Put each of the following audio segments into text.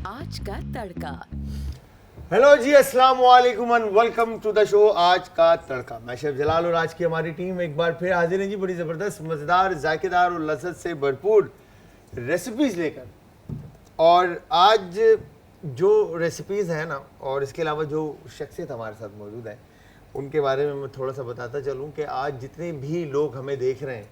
आज का तड़का। हेलो जी, अस्सलाम वालेकुम and welcome to the show आज का तड़का। मैं शेफ जलाल और आज की हमारी टीम एक बार फिर हाजिर है जी, बड़ी ज़बरदस्त, मज़ेदार, जायकेदार और लज़्ज़त से भरपूर रेसिपीज़ लेकर। और आज जो रेसिपीज़ हैं ना, और इसके अलावा जो शख्सियत हमारे साथ मौजूद है, उनके बारे में मैं थोड़ा सा बताता चलूँ कि आज जितने भी लोग हमें देख रहे हैं,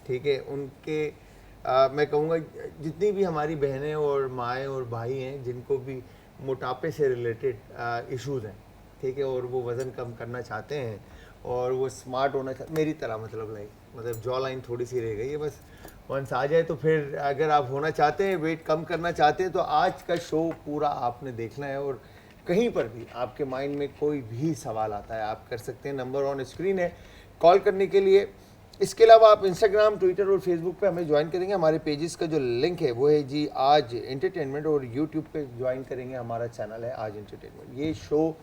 ठीक है, उनके मैं कहूँगा जितनी भी हमारी बहनें और माएँ और भाई हैं जिनको भी मोटापे से रिलेटेड इश्यूज़ हैं, ठीक है, और वो वज़न कम करना चाहते हैं और वो स्मार्ट होना चाहते, मेरी तरह मतलब जॉ लाइन थोड़ी सी रह गई है, बस वंस आ जाए तो फिर अगर आप होना चाहते हैं, वेट कम करना चाहते हैं, तो आज का शो पूरा आपने देखना है। और कहीं पर भी आपके माइंड में कोई भी सवाल आता है, आप कर सकते हैं, नंबर ऑन स्क्रीन है कॉल करने के लिए। इसके अलावा आप इंस्टाग्राम, ट्विटर और फेसबुक पे हमें ज्वाइन करेंगे। हमारे पेजेस का जो लिंक है वो है जी आज एंटरटेनमेंट, और यूट्यूब पे ज्वाइन करेंगे, हमारा चैनल है आज एंटरटेनमेंट। ये शो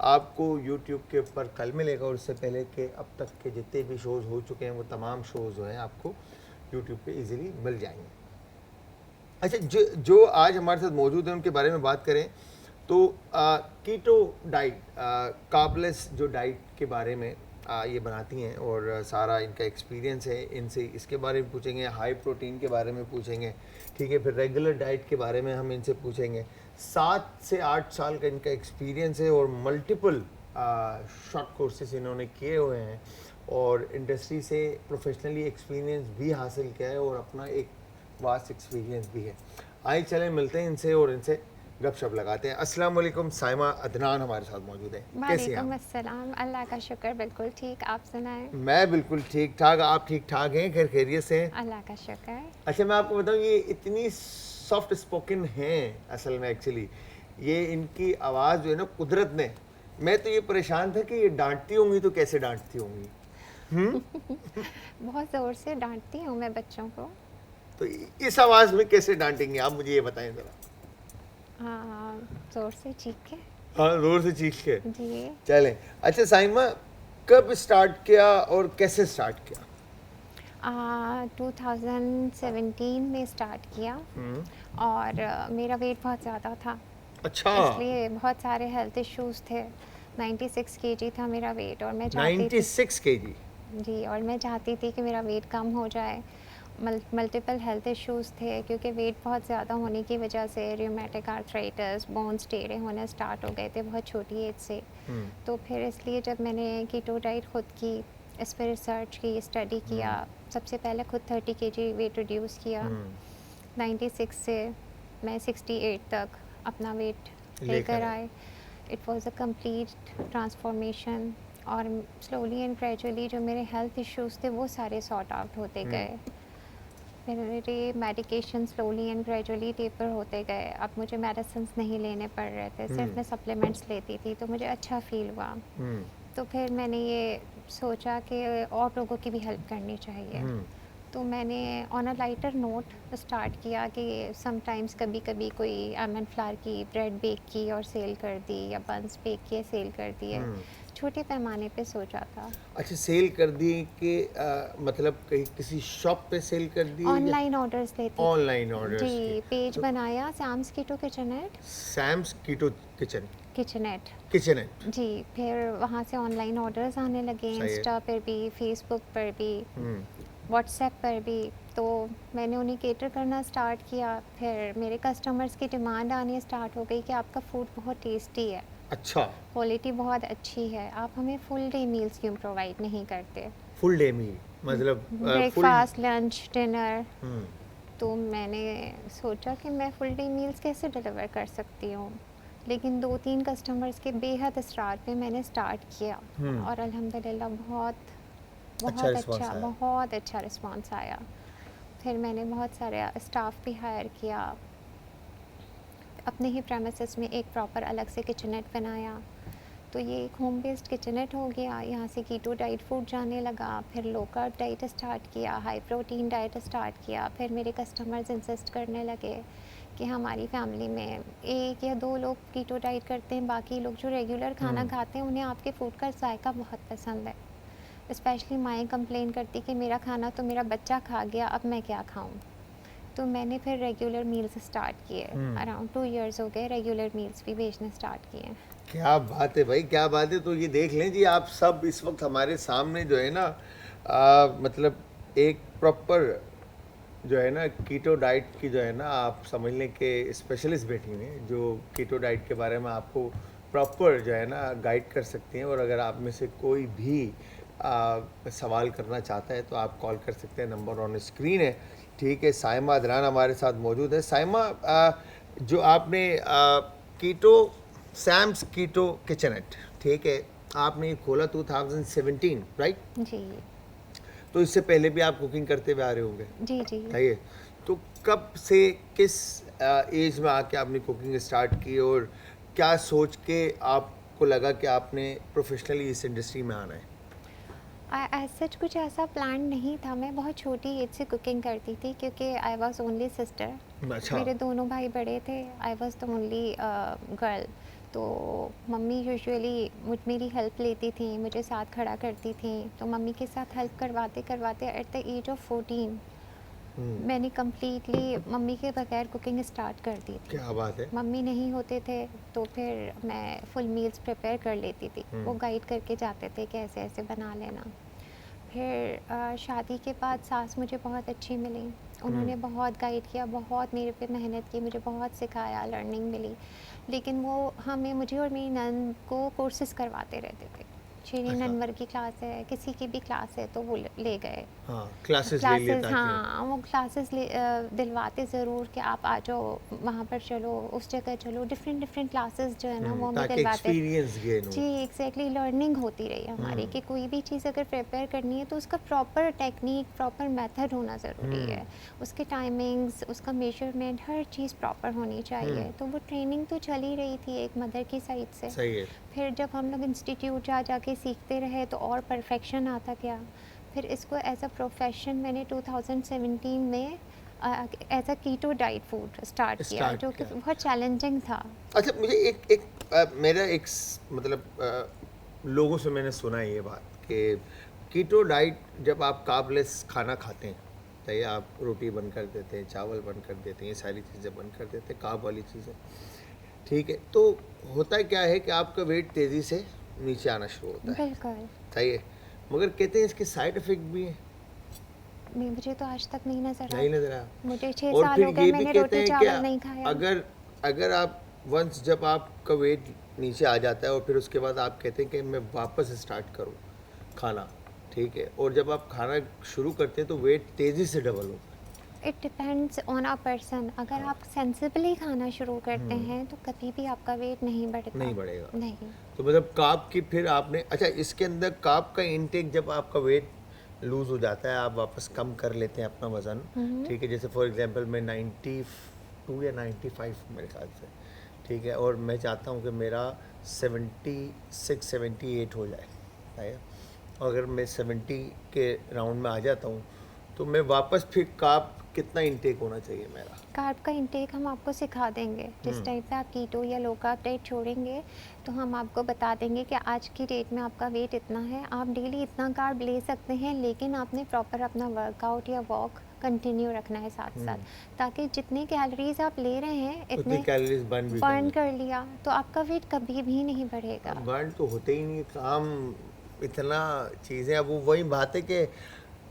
आपको यूट्यूब के ऊपर कल मिलेगा, और इससे पहले के अब तक के जितने भी शोज़ हो चुके हैं वो तमाम शोज़ जो हैं आपको यूट्यूब पे इजीली मिल जाएंगे। अच्छा, जो आज हमारे साथ मौजूद हैं उनके बारे में बात करें तो कीटो डाइट, कार्बलेस जो डाइट के बारे में ये बनाती हैं, और सारा इनका एक्सपीरियंस है, इनसे इसके बारे में पूछेंगे, हाई प्रोटीन के बारे में पूछेंगे, ठीक है, फिर रेगुलर डाइट के बारे में हम इनसे पूछेंगे। 7 से 8 साल का इनका एक्सपीरियंस है और मल्टीपल शॉर्ट कोर्सेज इन्होंने किए हुए हैं, और इंडस्ट्री से प्रोफेशनली एक्सपीरियंस भी हासिल किया है, और अपना एक वास्ट एक्सपीरियंस भी है। आइए चलें मिलते हैं इनसे और इनसे गपशप लगाते हैं। अस्सलाम वालेकुम, साइमा अदनान हमारे साथ मौजूद है। कैसी हैं आप? वालेकुम अस्सलाम, अल्लाह का शुक्र, बिल्कुल ठीक। आप सुनाएं? मैं बिल्कुल ठीक ठाक, आप ठीक ठाक हैं, खैर खैरियत से हैं? अल्लाह का शुक्र। अच्छा, मैं आपको बताऊं, ये इतनी सॉफ्ट स्पोकन हैं असल में, एक्चुअली ये इनकी आवाज़ जो है ना, कुदरत ने, मैं तो ये परेशान था कि ये डांटती होंगी तो कैसे डांटती होंगी। बहुत ज़ोर से डांटती हूँ मैं बच्चों को। तो इस आवाज़ में कैसे डांटेंगे आप, मुझे ये बताएं ज़रा। हाँ, ज़ोर से चीख के। हाँ, जोर से चीख के। जी। चलें। अच्छा साइमा, कब स्टार्ट किया और कैसे स्टार्ट किया? 2017 में स्टार्ट किया, और मेरा वेट बहुत ज़्यादा था, अच्छा, इसलिए बहुत सारे हेल्थ इश्यूज़ थे। 96 केजी था मेरा वेट, और मैं चाहती थी 96 केजी। जी, और मैं चाहती थी कि मेरा वेट कम हो जाए। मल्टीपल हेल्थ इश्यूज़ थे, क्योंकि वेट बहुत ज़्यादा होने की वजह से रियूमेटिक आर्थराइटिस, बोन्स टेढ़े होने स्टार्ट हो गए थे बहुत छोटी एज से। तो फिर इसलिए जब मैंने कीटो डाइट खुद की, इस पर रिसर्च की, स्टडी किया, सबसे पहले खुद 30 केजी वेट रिड्यूस किया। 96 से मैं 68 तक अपना वेट लेकर आए। It was a complete transformation, और स्लोली एंड ग्रेजुअली जो मेरे हेल्थ इश्यूज़ थे वो सारे सॉर्ट आउट होते गए। मेरे medication slowly and gradually taper होते गए। अब मुझे मेडिसिन्स नहीं लेने पड़ रहे थे, सिर्फ मैं सप्लीमेंट्स लेती थी, तो मुझे अच्छा फील हुआ। तो फिर मैंने ये सोचा कि और लोगों की भी हेल्प करनी चाहिए। तो मैंने on a lighter note start किया कि समटाइम्स कभी कभी कोई आलमंड फ्लावर की ब्रेड बेक की और सेल कर दी, या बंस बेक किए सेल कर दिए। छोटे पैमाने पे सोचा था। अच्छा, सेल कर दी कि मतलब कहीं किसी शॉप पे सेल कर दी? ऑनलाइन ऑर्डर्स लेती थी। ऑनलाइन ऑर्डर्स की? जी, पेज बनाया सैम्स कीटो किचनेट। सैम्स कीटो किचन, किचनेट। किचनेट। जी, फिर वहाँ से ऑनलाइन ऑर्डर्स आने लगे, सही है। इंस्टा पर भी, फेसबुक पर भी, व्हाट्सएप पर भी। तो मैंने उन्हें केटर करना स्टार्ट किया। फिर मेरे कस्टमर्स की डिमांड आनी स्टार्ट हो गई कि आपका फूड बहुत टेस्टी है, अच्छा, क्वालिटी बहुत अच्छी है, आप हमें फुल डे मील्स क्यों प्रोवाइड नहीं करते? फुल डे मील मतलब फुल? Breakfast, lunch, dinner. तो मैंने सोचा कि मैं फुल डे मील्स कैसे डिलीवर कर सकती हूँ, लेकिन 2-3 कस्टमर्स के बेहद इसरार पे मैंने स्टार्ट किया, और अल्हम्दुलिल्लाह बहुत अच्छा रिस्पांस आया। फिर मैंने बहुत सारे स्टाफ भी हायर किया, अपने ही प्रेमिसेस में एक प्रॉपर अलग से किचनेट बनाया। तो ये एक होम बेस्ड किचनेट हो गया। यहाँ से कीटो डाइट फूड जाने लगा, फिर लो कार्ब डाइट स्टार्ट किया, हाई प्रोटीन डाइट स्टार्ट किया। फिर मेरे कस्टमर्स इंसिस्ट करने लगे कि हमारी फैमिली में 1 या 2 लोग कीटो डाइट करते हैं, बाकी लोग जो रेगुलर खाना खाते हैं उन्हें आपके फूड का जायका बहुत पसंद है। स्पेशली माएँ कंप्लेन करती कि मेरा खाना तो मेरा बच्चा खा गया, अब मैं क्या खाऊँ। तो मैंने फिर रेगुलर मील्स स्टार्ट किए। अराउंड 2 इयर्स हो गए रेगुलर मील्स भी भेजना स्टार्ट किए। क्या बात है भाई, क्या बात है। तो ये देख लें जी, आप सब इस वक्त हमारे सामने जो है ना मतलब एक प्रॉपर जो है ना कीटो डाइट की जो है ना, आप समझ लें कि स्पेशलिस्ट बैठी हुई हैं जो कीटो डाइट के बारे में आपको प्रॉपर जो है ना गाइड कर सकती हैं। और अगर आप में से कोई भी सवाल करना चाहता है तो आप कॉल कर सकते हैं, नंबर ऑन स्क्रीन है। ठीक है, साइमा अदनान हमारे साथ मौजूद है। साइमा, जो आपने कीटो सैम्स कीटो किचनेट, ठीक है, आपने ये खोला 2017, राइट? जी तो इससे पहले भी आप कुकिंग करते हुए आ रहे होंगे, जी जी। है? तो कब से, किस एज में आके आपने कुकिंग स्टार्ट की और क्या सोच के आपको लगा कि आपने प्रोफेशनली इस इंडस्ट्री में आना है? एज सच कुछ ऐसा प्लान नहीं था। मैं बहुत छोटी एज से कुकिंग करती थी क्योंकि आई वॉज ओनली सिस्टर। अच्छा। मेरे दोनों भाई बड़े थे, I was the only girl. तो मम्मी यूजुअली मेरी हेल्प लेती थी, मुझे साथ खड़ा करती थी। तो मम्मी के साथ हेल्प करवाते करवाते एट द एज ऑफ 14 मैंने कम्प्लीटली मम्मी के बगैर कुकिंग स्टार्ट कर दी थी। क्या बात है। मम्मी नहीं होते थे तो फिर मैं फुल मील्स प्रिपेयर कर लेती थी। वो गाइड करके जाते थे कि ऐसे ऐसे बना लेना। फिर शादी के बाद सास मुझे बहुत अच्छी मिली। उन्होंने बहुत गाइड किया, बहुत मेरे पे मेहनत की, मुझे बहुत सिखाया, लर्निंग मिली। लेकिन वो हमें, मुझे और मेरी नंद को कोर्सेज करवाते रहते थे। श्री अच्छा। ननवर की क्लास है, किसी की भी क्लास है तो वो ले गए हाँ, क्लासेस ले लिए क्लासेस। ताकि हाँ, वो क्लासेस दिलवाते ज़रूर कि आप आ जाओ, वहाँ पर चलो, उस जगह चलो। डिफरेंट डिफरेंट क्लासेस जो है ना वो हमें ताकि दिलवाते। एक्सपीरियंस गेन हो। जी एग्जैक्टली, लर्निंग होती रही हमारी कि कोई भी चीज़ अगर प्रिपेयर करनी है तो उसका प्रॉपर टेक्निक, प्रॉपर मेथड होना ज़रूरी है। उसके टाइमिंग्स, उसका मेजरमेंट, हर चीज़ प्रॉपर होनी चाहिए। तो वो ट्रेनिंग तो चल ही रही थी एक मदर की साइड से। सही है। फिर जब हम लोग इंस्टीट्यूट जा के सीखते रहे तो और परफेक्शन आता गया। फिर इसको एज अ प्रोफेशन मैंने 2017 में as a keto diet food start किया, जो कि किया। बहुत चैलेंजिंग था। अच्छा, मुझे मेरा मतलब लोगों से मैंने सुना है ये बात कि कीटो डाइट, जब आप कार्बलेस खाना खाते हैं, चाहे आप रोटी बंद कर देते हैं, चावल बंद कर देते हैं, ये सारी चीज़ें बंद कर देते हैं, कार्ब वाली चीज़ें, ठीक है, तो होता क्या है कि आपका वेट तेज़ी से नीचे आना शुरू होता है, बिल्कुल। सही है। मगर कहते हैं इसके साइड इफ़ेक्ट भी हैं। मुझे तो आज तक नहीं नज़र नहीं आया। नजर आया। मुझे 6 और साल फिर हो गए, ये भी मैंने कहते रोटी हैं कि चावल नहीं खाया। अगर अगर आप वंस, जब आपका वेट नीचे आ जाता है और फिर उसके बाद आप कहते हैं कि मैं वापस स्टार्ट करूं खाना, ठीक है, और जब आप खाना शुरू करते हैं तो वेट तेज़ी से डबल होता है। It depends on a person. अगर आप सेंसिबली खाना शुरू करते हैं तो कभी भी आपका वेट नहीं बढ़ता। नहीं बढ़ेगा। नहीं। तो मतलब कार्ब की फिर आपने, अच्छा, इसके अंदर कार्ब का इंटेक, जब आपका वेट लूज़ हो जाता है, आप वापस कम कर लेते हैं अपना वज़न, ठीक है, जैसे फॉर एग्जांपल मैं 92 या 95 मेरे ख्याल से, ठीक है, और मैं चाहता हूँ कि मेरा 76 78 हो जाए, है। और अगर मैं 70 के राउंड में आ जाता हूँ तो मैं वापस फिर कार्ब कितना इंटेक होना चाहिए मेरा? कार्ब का इंटेक हम आपको सिखा देंगे। जिस टाइम पे आप कीटो या लो कार्ब डाइट छोड़ेंगे तो हम आपको बता देंगे कि आज की डेट में आपका वेट इतना है, आप डेली इतना कार्ब ले सकते हैं, लेकिन आपने प्रॉपर अपना वर्कआउट या वॉक कंटिन्यू रखना है साथ साथ, ताकि जितनी कैलोरीज आप ले रहे हैं उतनी इतने कैलोरीज बर्न भी बर्न कर लिया तो आपका वेट कभी भी नहीं बढ़ेगा। बर्न तो होते ही नहीं, काम इतना चीज़ें। अब वो वही बात है कि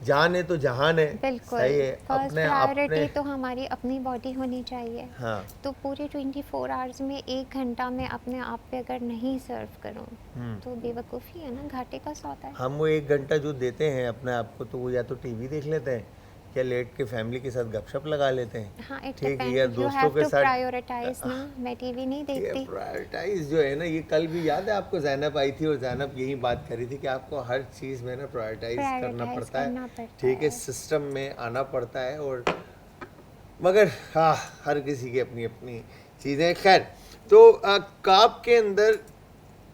जान है तो जहान है, बिल्कुल। सही है। फर्स्ट अपने प्रायोरिटी अपने तो हमारी अपनी बॉडी होनी चाहिए। हाँ। तो पूरे 24 आवर्स में 1 घंटा में अपने आप पे अगर नहीं सर्व करूं तो बेवकूफ़ी है ना, घाटे का सौदा है। हम वो 1 घंटा जो देते हैं अपने आप को, तो वो या तो टीवी देख लेते हैं या लेट के फैमिली के साथ गपशप लगा लेते हैं, हाँ, इट ठीक है, या डिपेंड्स, यू दोस्तों हैव के टू साथ। प्रायोरिटाइज ना। मैं टीवी नहीं ये देखती। प्रायोरिटाइज जो है ना, ये कल भी याद है आपको, जैनब आई थी और जैनब यही बात कर रही थी कि आपको हर चीज़ में ना प्रायोरिटाइज करना प्रायोरिटाइज पड़ता करना है, पड़ता ठीक है, है। सिस्टम में आना पड़ता है। और मगर हाँ, हर किसी की अपनी अपनी चीज़ें। खैर, तो कार्ब के अंदर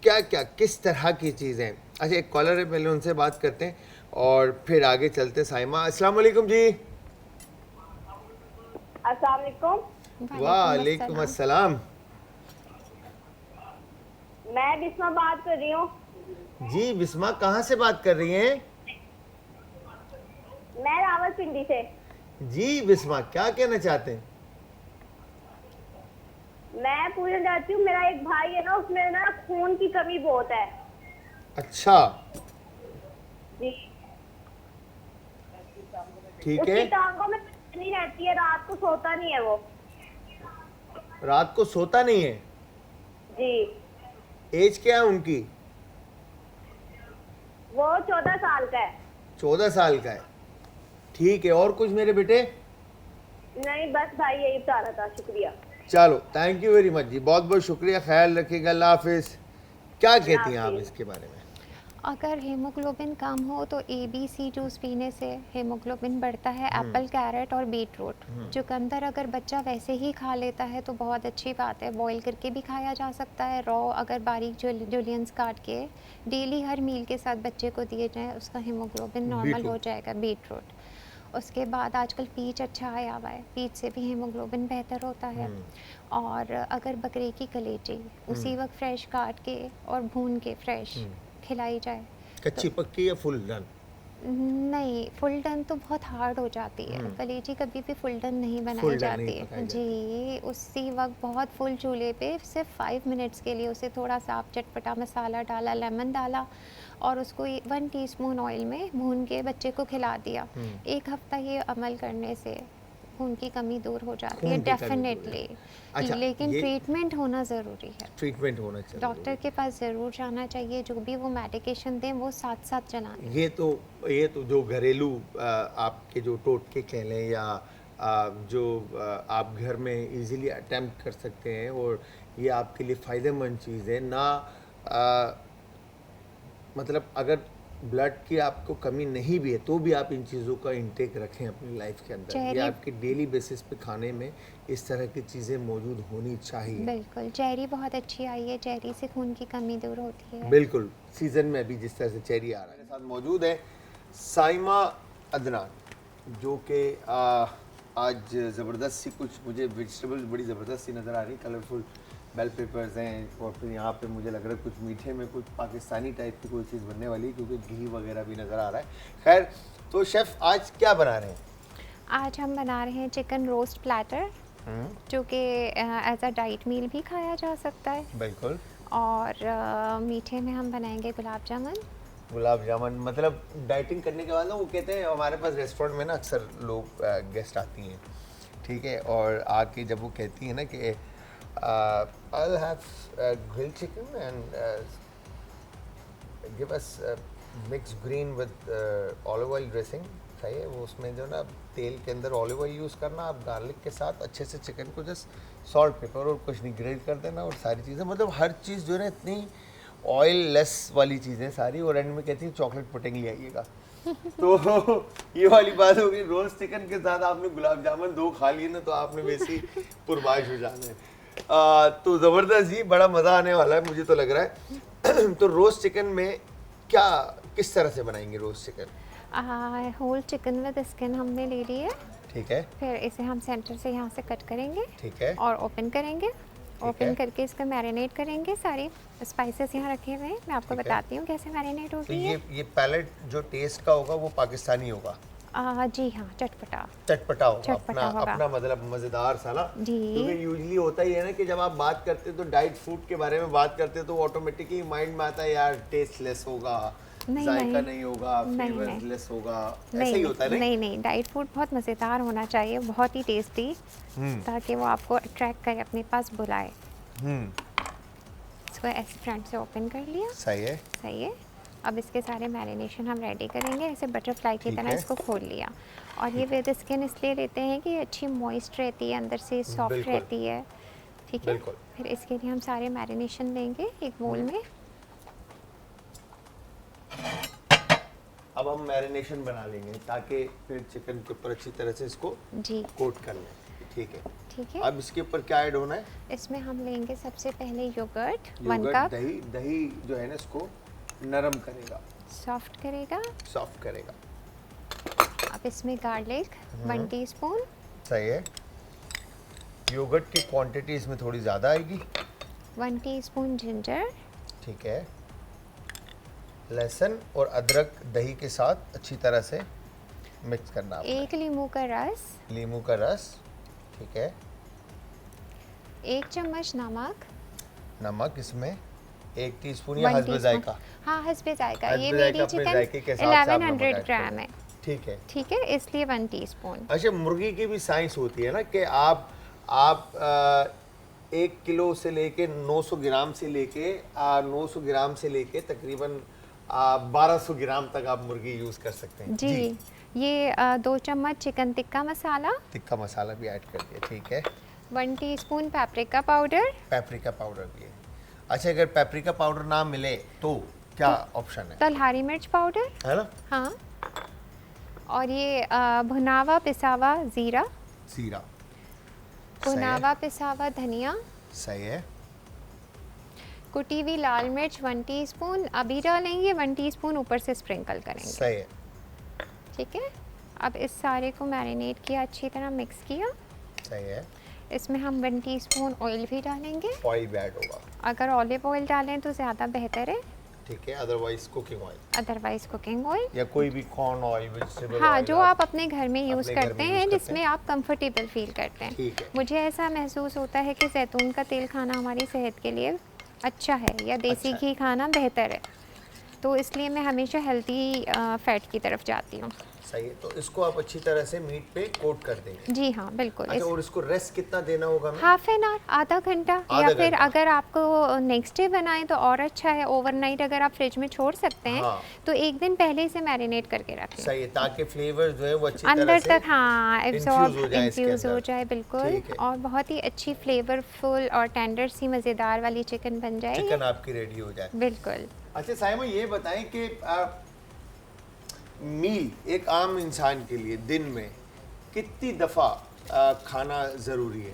क्या क्या, किस तरह की चीज़ें हैं? अच्छा, एक कॉलर है, पहले उनसे बात करते हैं और फिर आगे चलते हैं। साइमा, अस्सलाम वालेकुम जी। अस्सलाम वालेकुम। वालेकुम अस्सलाम। मैं बिस्मा बात कर रही हूँ। जी बिस्मा, कहाँ से बात कर रही हैं? मैं रावलपिंडी से। जी बिस्मा, क्या कहना चाहते हैं? मैं पूछना चाहती हूँ, मेरा एक भाई है ना, उसमें ना खून की कमी बहुत है। अच्छा, जी। ठीक है। उसकी टांगों में नहीं रहती है, रात को सोता नहीं है वो। रात को सोता नहीं है। जी। एज क्या है उनकी? वो 14 साल का है। 14 साल का है। ठीक है, और कुछ मेरे बेटे? नहीं बस भाई यही बता रहा था, शुक्रिया। चलो, थैंक यू वेरी मच जी, बहुत बहुत शुक्रिया, ख्याल रखिएगा, अल्लाह हाफिज। क्या कहती हैं आप हाफिज। इसके बारे में? अगर हीमोग्लोबिन कम हो तो ABC जूस पीने से हीमोग्लोबिन बढ़ता है। एप्पल, कैरेट और बीट रूट, चुकंदर अगर बच्चा वैसे ही खा लेता है तो बहुत अच्छी बात है। बॉईल करके भी खाया जा सकता है, रॉ अगर बारीक जुलियंस काट के डेली हर मील के साथ बच्चे को दिए जाए, उसका हीमोग्लोबिन नॉर्मल हो बीटरूट। जाएगा। Beetroot. उसके बाद आजकल पीच अच्छा आया हुआ है, पीच से भी हीमोग्लोबिन बेहतर होता है। और अगर बकरे की कलेजी उसी वक्त फ्रेश काट के और भून के फ्रेश खिलाई जाए। कच्ची पक्की या फुल डन? नहीं, फुल डन तो बहुत हार्ड हो जाती है। कलेजी कभी भी फुल डन नहीं बनाई फुल डन नहीं जाती पकाई है। जी, उसी वक्त बहुत फुल चूल्हे पे सिर्फ 5 मिनट्स के लिए उसे थोड़ा सा आप चटपटा मसाला डाला, लेमन डाला और उसको 1 टीस्पून ऑयल में भून के बच्चे को खिला दिया। 1 हफ्ता ये अमल करने से खून की कमी दूर हो जाती है खून की कमी दूर हो डेफिनेटली। अच्छा, लेकिन ये ट्रीटमेंट होना ज़रूरी है। ट्रीटमेंट होना चाहिए। डॉक्टर के पास ज़रूर जाना चाहिए, जो भी वो मेडिकेशन दें वो साथ साथ चलाएं। ये तो जो घरेलू आपके जो टोटके कह लें या जो आप घर में इजीली अटेम्प्ट कर सकते हैं, और ये आपके लिए फ़ायदेमंद चीज़ है ना। मतलब अगर ब्लड की आपको कमी नहीं भी है तो भी आप इन चीज़ों का इंटेक रखें अपनी लाइफ के अंदर। ये चेरी आपके डेली बेसिस पे खाने में इस तरह की चीज़ें मौजूद होनी चाहिए। बिल्कुल, चेरी बहुत अच्छी आई है, चेरी से खून की कमी दूर होती है। बिल्कुल, सीज़न में अभी जिस तरह से चेरी आ रहा है। मेरे साथ मौजूद है साइमा अदनान, जो कि आज ज़बरदस्त सी कुछ मुझे वेजिटेबल्स बड़ी ज़बरदस्त सी नज़र आ रही, कलरफुल बेल पेपर्स हैं, और फिर यहाँ पे मुझे लग रहा है कुछ मीठे में कुछ पाकिस्तानी टाइप की कोई चीज़ बनने वाली है, क्योंकि घी वगैरह भी नज़र आ रहा है। खैर, तो शेफ़ आज क्या बना रहे हैं? आज हम बना रहे हैं चिकन रोस्ट प्लेटर, जो कि एज अ डाइट मील भी खाया जा सकता है। बिल्कुल। और मीठे में हम बनाएंगे गुलाब जामुन। गुलाब जामुन, मतलब डाइटिंग करने के बाद ना वो कहते हैं, हमारे पास रेस्टोरेंट में ना अक्सर लोग गेस्ट आती हैं, ठीक है, और आके जब वो कहती हैं ना कि I will have grilled chicken and give us mix green with olive oil dressing, सही है वो, उसमें जो ना तेल के अंदर ऑलिव ऑयल यूज़ करना, आप गार्लिक के साथ अच्छे से चिकन को जस्ट सॉल्ट पेपर और कुछ नहीं ग्रेट कर देना, और सारी चीज़ें, मतलब हर चीज़ जो है ना इतनी ऑयल लेस वाली चीज़ें सारी, और एंड में कहती है चॉकलेट पुडिंग ले आइएगा। तो ये वाली बात हो गई। रोस्ट चिकन के साथ आपने गुलाब जामुन 2 खा लिए ना, तो आपने वैसी पुरबाश हो जाना है। तो ज़बरदस्त जी, बड़ा मज़ा आने वाला है मुझे तो लग रहा है। तो रोस्ट चिकन में क्या किस तरह से बनाएंगे roast chicken? Whole chicken with skin हमने ले ली है। ठीक है, फिर इसे हम सेंटर से यहाँ से कट करेंगे ठीक है, और ओपन करेंगे। ओपन है। करके इसका मैरिनेट करेंगे। सारी स्पाइसेस यहाँ रखे हुए हैं, मैं आपको ठीक है। बताती हूँ कैसे मैरिनेट तो होगी है। ये पैलेट जो टेस्ट का होगा वो पाकिस्तानी होगा, जी हाँ, चटपटा। चटपटा होगा, चटपटा अपना होगा। अपना मतलब मज़ेदार सा ना। जी। क्योंकि यूजली होता ही है ना कि जब आप बात करते हैं तो डाइट फूड के बारे में बात करते हैं तो ऑटोमेटिकली माइंड में आता है यार टेस्ट लेस होगा, नहीं, जायका नहीं। नहीं होगा, नहीं, फ्लेवर नहीं। लेस होगा, ऐसा नहीं ही होता है नहीं नहीं, डाइट फूड बहुत मज़ेदार होना चाहिए, बहुत ही टेस्टी, ताकि वो आपको अट्रैक्ट करे, अपने पास बुलाए। इसको ऐसे फ्रंट से ओपन कर लिया। सही है। सही है। अब इसके सारे मैरिनेशन हम रेडी करेंगे। ऐसे बटरफ्लाई की ठीक तरह है। इसको खोल लिया। और ये विद स्किन इसलिए लेते हैं कि अच्छी मॉइस्ट रहती है, अंदर से सॉफ्ट बिल्कुल। रहती है। ठीक है। बिल्कुल। फिर इसके लिए हम सारे मैरिनेशन लेंगे एक बोल में। अब हम मैरिनेशन बना लेंगे ताकि फिर चिकन के ऊपर अच्छी तरह से इसको जी कोट कर लें। ठीक है। ठीक है। अब इसके ऊपर क्या ऐड होना है? इसमें हम लेंगे सबसे पहले योगर्ट 1 योगर्ट, कप, दही। दही जो है ना इसको नरम करेगा, सॉफ्ट करेगा। सॉफ्ट करेगा। अब इसमें गार्लिक 1 टीस्पून, सही है। योगर्ट की क्वांटिटी इसमें थोड़ी ज़्यादा आएगी। 1 टीस्पून जिंजर, ठीक है। लहसुन और अदरक दही के साथ अच्छी तरह से मिक्स करना आपने। एक नींबू का रस, नींबू का रस, ठीक है। 1 चम्मच नमक, नमक इसमें 1 टीस्पून या 1 हस्ब टीस्पून, जायका? हाँ हस्बे जायका। ये हस्ब जायका मेरी अपने चिकन जायके के हिसाब से आप नमक 1100 ऐड ग्राम करें। है, ठीक है। ठीक है, इसलिए 1 टीस्पून। अच्छा, मुर्गी की भी साइंस होती है ना कि आप 1 किलो से लेके 900 ग्राम से लेके 900 ग्राम से लेके तकरीबन 1200 ग्राम तक आप मुर्गी यूज़ कर सकते हैं। जी, ये 2 चम्मच चिकन टिक्का मसाला, टिक्का मसाला भी ऐड कर दिया, ठीक है। 1 teaspoon paprika powder, paprika powder भी है। अच्छा, अगर पेपरिका पाउडर ना मिले तो क्या ऑप्शन है? तल हरी मिर्च पाउडर, है ना? हाँ, और ये भुनावा पिसावा ज़ीरा, जीरा, भुनावा पिसावा धनिया, सही है। कुटी हुई लाल मिर्च 1 टीस्पून अभी डालेंगे, 1 टीस्पून ऊपर से स्प्रिंकल करेंगे, सही है। ठीक है। अब इस सारे को मैरिनेट किया, अच्छी तरह मिक्स किया। सही है। इसमें हम 1 टीस्पून ऑयल भी डालेंगे, ऑयल भी ऐड होगा, अगर ऑलिव ऑयल डालें तो ज़्यादा बेहतर है, ठीक है। Otherwise cooking oil otherwise cooking oil, या कोई भी कॉर्न ऑयल, वेजिटेबल हाँ, ऑयल जो आप अपने घर में यूज़ अपने घर करते में हैं, यूज़ करते जिसमें हैं। आप कंफर्टेबल फील करते हैं। ठीक है। मुझे ऐसा महसूस होता है कि जैतून का तेल खाना हमारी सेहत के लिए अच्छा है, या देसी अच्छा है। घी खाना बेहतर है, तो इसलिए मैं हमेशा हेल्दी फ़ैट की तरफ जाती हूँ। सही है। तो इसको आप अच्छी तरह से मीट पे कोट कर देंगे। जी हाँ, बिल्कुल। अच्छा, और इसको रेस्ट कितना देना होगा हमें? हाफ एन आवर, आधा घंटा, या आधा फिर घंटा। अगर आपको नेक्स्ट डे बनाएं तो और अच्छा है, ओवरनाइट अगर आप फ्रिज में छोड़ सकते हैं, हाँ। तो एक दिन पहले से मैरिनेट करके रखें, सही है, ताकि फ्लेवर जो है वो अच्छी तरह अंदर से तक, हाँ, एब्जॉर्ब, हो जाए इसके इन्फ्यूज़ हो अंदर। जाए, बिल्कुल। ठीक है। और बहुत ही अच्छी फ्लेवरफुल और टेंडर सी मज़ेदार वाली चिकन बन जाएगी, चिकन आपकी रेडी हो जाए। बिल्कुल। अच्छा साइमा, ये बताएं कि मील एक आम इंसान के लिए दिन में कितनी दफ़ा खाना ज़रूरी है?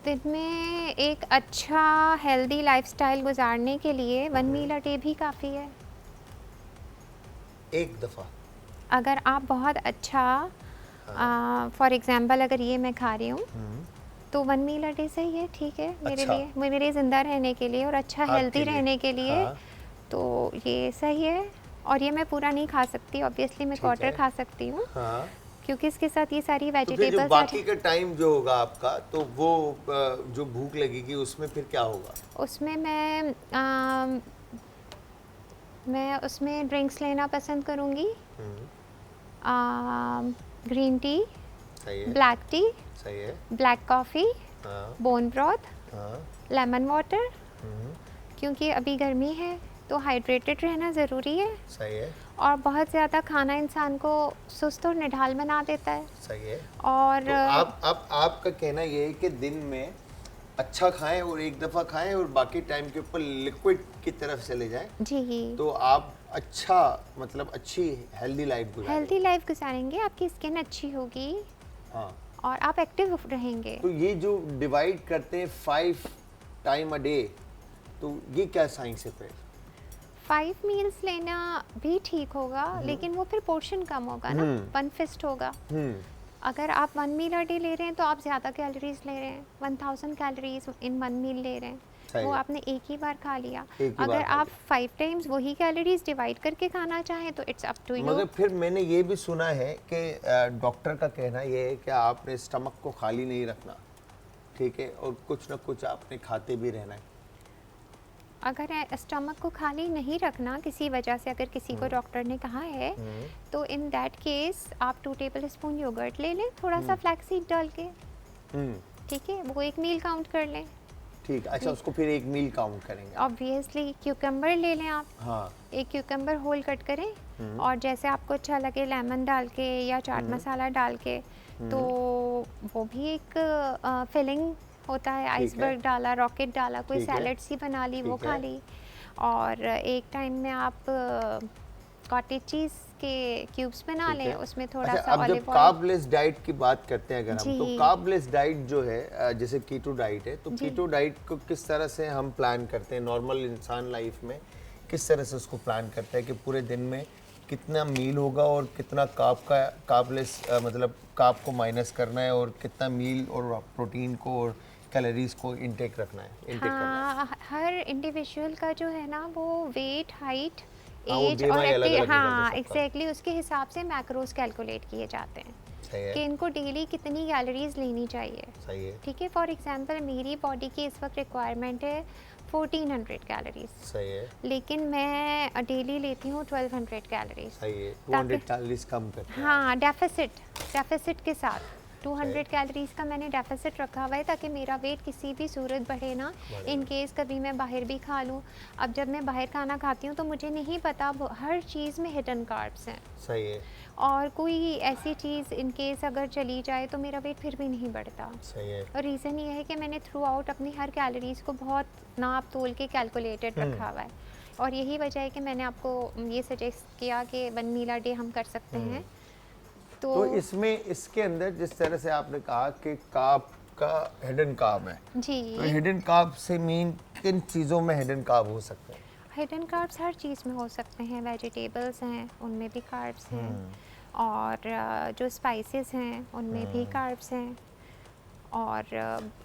दिन में एक अच्छा हेल्दी लाइफस्टाइल गुजारने के लिए 1 मील अ डे भी काफ़ी है। एक दफ़ा? अगर आप बहुत अच्छा, फॉर एग्जांपल अगर ये मैं खा रही हूँ तो 1 मील अ डे सही है, ठीक है मेरे अच्छा। लिए, मेरे ज़िंदा रहने के लिए और अच्छा आपके हेल्दी लिए। रहने के लिए, हाँ। तो ये सही है। और ये मैं पूरा नहीं खा सकती, ऑब्वियसली मैं ठीक क्वार्टर है। खा सकती हूँ, हाँ। क्योंकि इसके साथ ये सारी तो फिर जो वेजिटेबल्स बाकी का टाइम जो होगा आपका, तो वो जो भूख लगेगी उसमें फिर क्या होगा? उसमें मैं उसमें ड्रिंक्स लेना पसंद करूँगी, ग्रीन टी, सही है। ब्लैक टी, सही है। ब्लैक कॉफ़ी, हाँ। बोन ब्रॉथ, हाँ। लेमन वाटर, हम्म, क्योंकि अभी गर्मी है तो हाइड्रेटेड रहना ज़रूरी है, सही है। और बहुत ज़्यादा खाना इंसान को सुस्त और निढाल बना देता है। सही है। और तो आपका कहना ये है कि दिन में अच्छा खाएं और एक दफ़ा खाएं और बाकी टाइम के ऊपर लिक्विड की तरफ चले जाएं, जी, तो आप अच्छा, मतलब अच्छी हेल्दी लाइफ गुजारें। हेल्दी लाइफ गुजारेंगे, आपकी स्किन अच्छी होगी हाँ। और आप एक्टिव रहेंगे। तो ये जो डिवाइड करते हैं 5 टाइम अ डे, तो ये क्या साइंस है फिर? 5 मील्स लेना भी ठीक होगा, लेकिन वो फिर पोर्शन कम होगा ना, 1 फिस्ट होगा। अगर आप 1 मील अ डे ले रहे हैं तो आप ज़्यादा कैलोरीज ले रहे हैं, 1000 कैलोरीज इन 1 मील ले रहे हैं, सही वो है। आपने एक ही बार खा लिया। एक ही बार अगर खा आप 5 टाइम्स वही कैलोरीज डिवाइड करके खाना चाहें तो इट्स अप टू यू। मगर फिर मैंने ये भी सुना है कि डॉक्टर का कहना ये है कि आपने स्टमक को खाली नहीं रखना, ठीक है, और कुछ ना कुछ आपने खाते भी रहना है। अगर स्टमक को खाली नहीं रखना किसी वजह से, अगर किसी को डॉक्टर ने कहा है, तो इन दैट केस आप 2 टेबल स्पून योगर्ट ले लें, थोड़ा सा फ्लैक्सीड डाल के, ठीक है, वो एक मील काउंट कर लें। ठीक, अच्छा, उसको फिर एक मील काउंट करेंगे। ऑब्वियसली क्यूकम्बर ले लें आप, हाँ। एक क्यूकम्बर होल कट करें, और जैसे आपको अच्छा लगे लेमन डाल के या चाट मसाला डाल के, तो वो भी एक फिलिंग होता है। आइसबर्ग डाला, रॉकेट डाला, कोई ठीक है। सैलड सी बना ली, वो ठीक खा है। ली। और एक टाइम में आप कॉटेज चीज़ के क्यूब्स बना ठीक लें, है। उसमें थोड़ा अच्छा, सा अब जब ऑलिव ऑयल। कार्बलेस डाइट की बात करते हैं अगर हम, तो जी। कार्बलेस डाइट जो है, जैसे कीटो डाइट है, तो जी। कीटो डाइट को किस तरह से हम प्लान करते हैं नॉर्मल इंसान लाइफ में, किस तरह से उसको प्लान करते हैं कि पूरे दिन में कितना मील होगा और कितना कार्बलेस मतलब कार्ब को माइनस करना है, और कितना मील और प्रोटीन को और कैलोरीज को इंटेक रखना है, इंटेक करना है? हाँ, हर इंडिविजुअल का जो है ना, वो वेट, हाइट हाँ, वो एज और BMI अलग-अलग हो जाता है हाँ सबका। एग्जैक्टली उसके हिसाब से मैक्रोज कैलकुलेट किए जाते हैं सही है, कि इनको डेली कितनी कैलोरीज लेनी चाहिए। सही है, ठीक है, फॉर एग्जांपल मेरी बॉडी की इस वक्त रिक्वायरमेंट है 1400 कैलोरीज, सही है, लेकिन मैं डेली लेती हूँ 1200 कैलोरीज। सही है। ताकि 200 कैलोरीज कम करते हैं। हाँ डेफिसिट के साथ 200 सही। कैलोरीज का मैंने डेफिसिट रखा हुआ है ताकि मेरा वेट किसी भी सूरत बढ़े ना। बढ़े इन ना। केस कभी मैं बाहर भी खा लूँ, अब जब मैं बाहर खाना खाती हूँ तो मुझे नहीं पता हर चीज़ में हिडन कार्ब्स हैं, सही है, और कोई ऐसी चीज़ इन केस अगर चली जाए तो मेरा वेट फिर भी नहीं बढ़ता। सही है। और रीज़न ये है कि मैंने थ्रू आउट अपनी हर कैलोरीज़ को बहुत नाप तोल के कैलकुलेटेड रखा हुआ है, और यही वजह है कि मैंने आपको ये सजेस्ट किया कि 1 मील अ डे हम कर सकते हैं। तो इसमें इसके अंदर जिस तरह से आपने कहा कि कार्ब का हिडन कार्ब है, जी, तो हिडन कार्ब से मीन किन चीज़ों में हिडन कार्ब हो सकते हैं? हिडन कार्ब्स हर चीज़ में हो सकते हैं, वेजिटेबल्स हैं उनमें भी कार्ब्स हैं, और जो स्पाइसेस हैं उनमें भी कार्ब्स हैं, और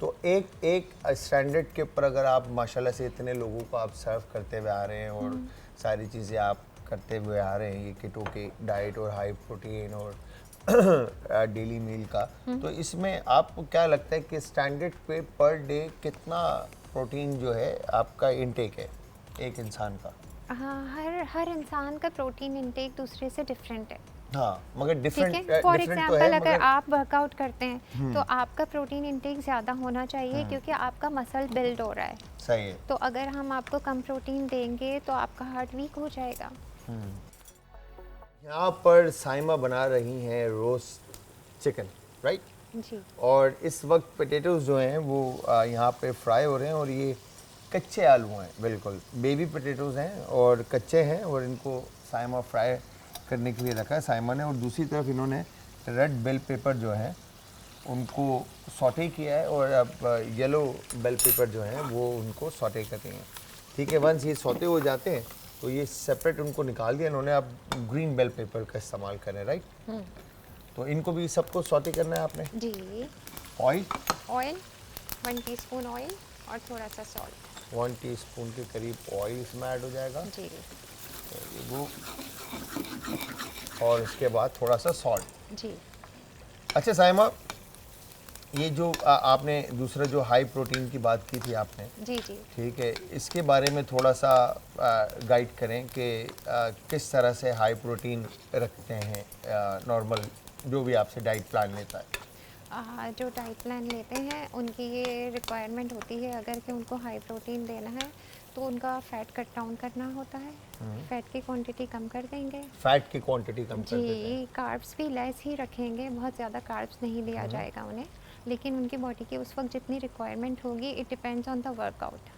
तो एक स्टैंडर्ड के ऊपर अगर आप माशाल्लाह से इतने लोगों को आप सर्व करते हुए आ रहे हैं और सारी चीज़ें आप करते हुए आ रहे हैं, ये कीटो की डाइट और हाई प्रोटीन और डेली मील का, तो इसमें आपको क्या लगता है कि स्टैंडर्ड पे पर डे कितना प्रोटीन जो है आपका इनटेक है एक इंसान का? हाँ, हर इंसान का प्रोटीन इंटेक दूसरे से डिफरेंट है। हाँ, मगर ठीक डिफरेंट है, फॉर डिफरेंट तो एग्जांपल है, अगर मगर आप वर्कआउट करते हैं तो आपका प्रोटीन इंटेक ज़्यादा होना चाहिए क्योंकि आपका मसल बिल्ड हो रहा है। सही है। तो अगर हम आपको कम प्रोटीन देंगे तो आपका हार्ट वीक हो जाएगा। यहाँ पर साइमा बना रही हैं रोस्ट चिकन, राइट? जी, और इस वक्त पोटैटोज जो हैं वो यहाँ पे फ्राई हो रहे हैं और ये कच्चे आलू हैं, बिल्कुल बेबी पोटैटोज हैं और कच्चे हैं, और इनको साइमा फ्राई करने के लिए रखा है साइमा ने। और दूसरी तरफ इन्होंने रेड बेल पेपर जो है उनको सॉटे किया है, और अब येलो बेल पेपर जो हैं वो उनको सॉटे कर रही हैं। ठीक है, वंस ये सॉटे हो जाते हैं तो ये सेपरेट उनको निकाल दिया इन्होंने, अब ग्रीन बेल पेपर का इस्तेमाल करें, राइट? तो इनको भी सबको सॉटे करना है आपने। जी, ऑयल ऑयल 1 टीस्पून ऑयल और थोड़ा सा सॉल्ट। 1 टीस्पून के करीब ऑयल इसमें ऐड हो जाएगा, जी वो, और उसके बाद थोड़ा सा सॉल्ट। जी अच्छा साइमा, ये जो आपने दूसरा जो हाई प्रोटीन की बात की थी आपने, जी जी ठीक है, इसके बारे में थोड़ा सा गाइड करें कि किस तरह से हाई प्रोटीन रखते हैं नॉर्मल जो भी आपसे डाइट प्लान लेता है। जो डाइट प्लान लेते हैं उनकी ये रिक्वायरमेंट होती है अगर कि उनको हाई प्रोटीन देना है तो उनका फैट कट डाउन करना होता है, फैट की क्वांटिटी कम कर देंगे। फैट की क्वांटिटी कम कर देते हैं। जी, कार्ब्स भी लेस ही रखेंगे, बहुत ज़्यादा कार्ब्स नहीं दिया जाएगा उन्हें, लेकिन उनकी बॉडी की उस वक्त जितनी रिक्वायरमेंट होगी it depends on the workout.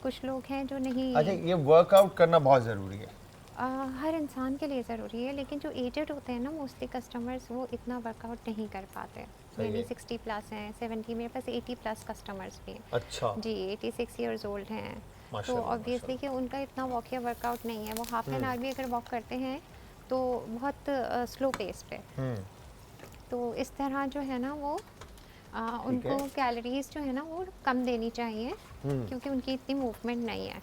कुछ लोग हैं जो नहीं, अच्छा, ये वर्कआउट करना बहुत ज़रूरी है। हर इंसान के लिए ज़रूरी है, लेकिन जो एजेड होते हैं ना मोस्टली कस्टमर्स वो इतना वर्कआउट नहीं कर पाते। सही मेरी है। 60 प्लस हैं, 70, मेरे पास 80 प्लस कस्टमर्स भी हैं। अच्छा, जी, 86 इयर्स ओल्ड हैं, तो माशाल्लाह, ऑब्वियसली कि उनका इतना वॉक या वर्कआउट नहीं है, वो हाफ एन आवर भी अगर वॉक करते हैं तो बहुत स्लो पेस पे। तो इस तरह जो है ना वो उनको है। कैलोरीज जो है ना वो कम देनी चाहिए क्योंकि उनकी इतनी मूवमेंट नहीं है,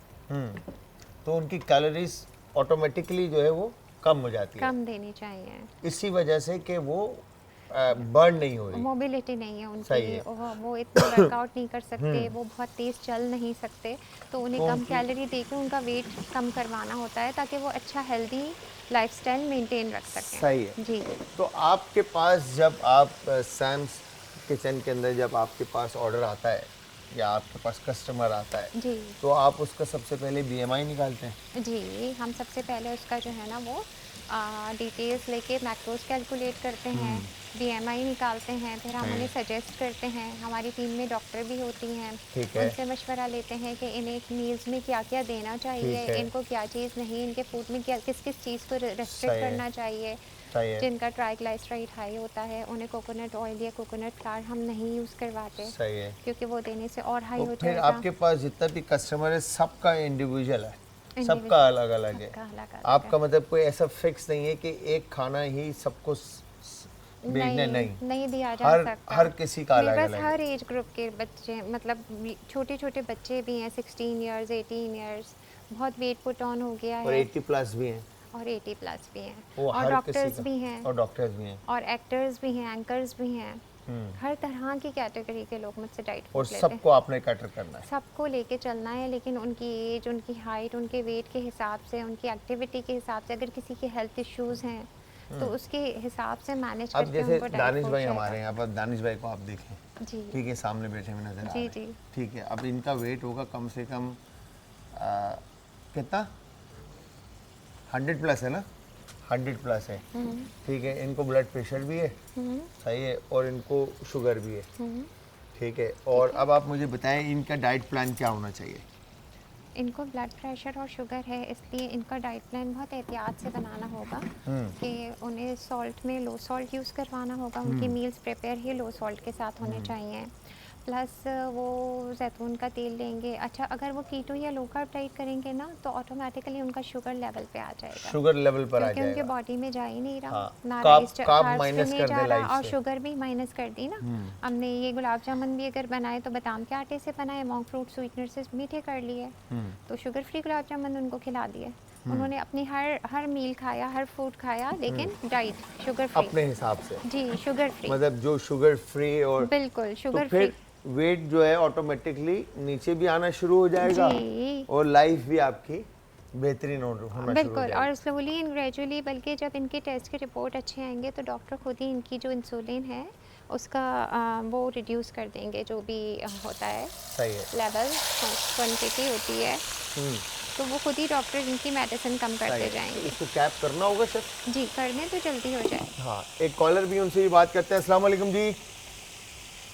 तो उनकी कैलोरीज ऑटोमेटिकली जो है वो कम हो जाती है, कम देनी चाहिए। इसी वजह से कि वो बर्न नहीं हो रही। मोबिलिटी नहीं है सही उनकी, है। वो इतना वर्कआउट नहीं कर सकते, वो बहुत तेज़ चल नहीं सकते, तो उन्हें तो कम उनकी- कैलोरी देकर उनका वेट कम करवाना होता है ताकि वो अच्छा हेल्दी लाइफस्टाइल मेंटेन रख सकें। सही है। जी तो आपके पास जब आप सैम्स किचन के अंदर जब आपके पास ऑर्डर आता है या आपके पास कस्टमर आता है, जी तो आप उसका सबसे पहले BMI निकालते हैं? जी, हम सबसे पहले उसका जो है ना वो डिटेल्स लेके मैक्रोज कैलकुलेट करते हैं, BMI निकालते हैं, फिर हम उन्हें सजेस्ट करते हैं। हमारी टीम में डॉक्टर भी होती हैं, ठीक है। उनसे मशवरा लेते हैं कि इन्हें मील्स में क्या क्या देना चाहिए, ठीक है। इनको क्या चीज़ नहीं, इनके फूड में क्या किस किस चीज़ को सही रेस्ट्रिक्ट है। करना चाहिए। सही है। जिनका ट्राइग्लिसराइड हाई होता है उन्हें कोकोनट ऑयल या कोकोनट फ्लावर हम नहीं यूज़ करवाते, सही है। क्योंकि वो देने से और हाई तो हो फिर जाएगा। आपके पास जितना भी कस्टमर है सबका इंडिविजुअल है, सबका अलग अलग है। सबका अलग-अलग आपका है। मतलब कोई ऐसा फिक्स नहीं है कि एक खाना ही सबको भेजना, नहीं दिया जा हर सकता। हर किसी का मेरे अलग पास अलग हर है। एज ग्रुप के बच्चे, मतलब छोटे छोटे बच्चे भी हैं, 16 इयर्स 18 इयर्स, बहुत वेट पुट ऑन हो गया और है 80 प्लस भी हैं और 80 प्लस भी हैं वो और हर किसी डॉक्टर्स का। भी हैं और डॉक्टर्स भी हैं और एक्टर्स भी हैं, एंकर्स भी हैं। हर तरह की कैटेगरी के लोग मुझसे डाइट और फूड लेते हैं। सबको आपने कैटर करना है। सबको लेके चलना है, लेकिन उनकी एज, उनकी हाइट, उनके वेट के हिसाब से, उनकी एक्टिविटी के हिसाब से, अगर किसी के हेल्थ इश्यूज हैं तो उसके हिसाब से मैनेज अब करके जैसे उनको डाइट दानिश फूड भाई चाहिए। हमारे यहाँ पर, दानिश भाई को आप देखें, जी ठीक है, सामने बैठे हुए नजर आ रहे जी हैं, जी ठीक है। अब इनका वेट होगा कम से कम कितना, 100 प्लस है ना, 100 प्लस है, ठीक है। इनको ब्लड प्रेशर भी है, सही है, और इनको शुगर भी है, ठीक है। और अब आप मुझे बताएं इनका डाइट प्लान क्या होना चाहिए। इनको ब्लड प्रेशर और शुगर है, इसलिए इनका डाइट प्लान बहुत एहतियात से बनाना होगा कि उन्हें सॉल्ट में लो सॉल्ट यूज़ करवाना होगा। उनकी मील्स प्रिपेयर ही लो सॉल्ट के साथ होने चाहिए। प्लस वो जैतून का तेल लेंगे। अच्छा, अगर वो कीटो या लो कार्ब डाइट करेंगे ना तो ऑटोमेटिकली उनका शुगर लेवल पे आ जाएगा, शुगर लेवल पर आ क्योंकि उनके जाएगा। बॉडी में जा ही नहीं रहा। हाँ, ना कार्ब राइस कार्ब कार्ब्स भी माइनस नहीं कर जा दे रहा लाइफ और से। शुगर भी माइनस कर दी ना। हमने ये गुलाब जामुन भी अगर बनाए तो बादाम के आटे से बनाए, मॉन्क फ्रूट स्वीटनर से मीठे कर लिए, तो शुगर फ्री गुलाब जामुन उनको खिला दिए। उन्होंने अपनी हर मील खाया, हर फूड खाया, लेकिन डाइट शुगर फ्री। अपने हिसाब से, जी शुगर फ्री, मतलब जो शुगर फ्री। और बिल्कुल तो शुगर फिर फ्री। वेट जो है ऑटोमेटिकली नीचे भी आना शुरू हो जाएगा जी और लाइफ भी आपकी बेहतरीन होना शुरू हो बिल्कुल, जाएगी। और स्लोली एंड ग्रेजुअली, बल्कि जब इनके टेस्ट के रिपोर्ट अच्छे आएंगे तो डॉक्टर खुद ही इनकी जो इंसुलिन है उसका वो रिड्यूस कर देंगे, जो भी होता है सही है, लेवल, क्वांटिटी होती है, तो वो खुद ही डॉक्टर इनकी मेडिसिन कम सही करते है। जाएंगे। इसको कैप करना होगा सर। जी कर दें तो जल्दी हो जाए। हाँ, एक कॉलर भी, उनसे भी बात करते हैं। अस्सलाम वालेकुम जी।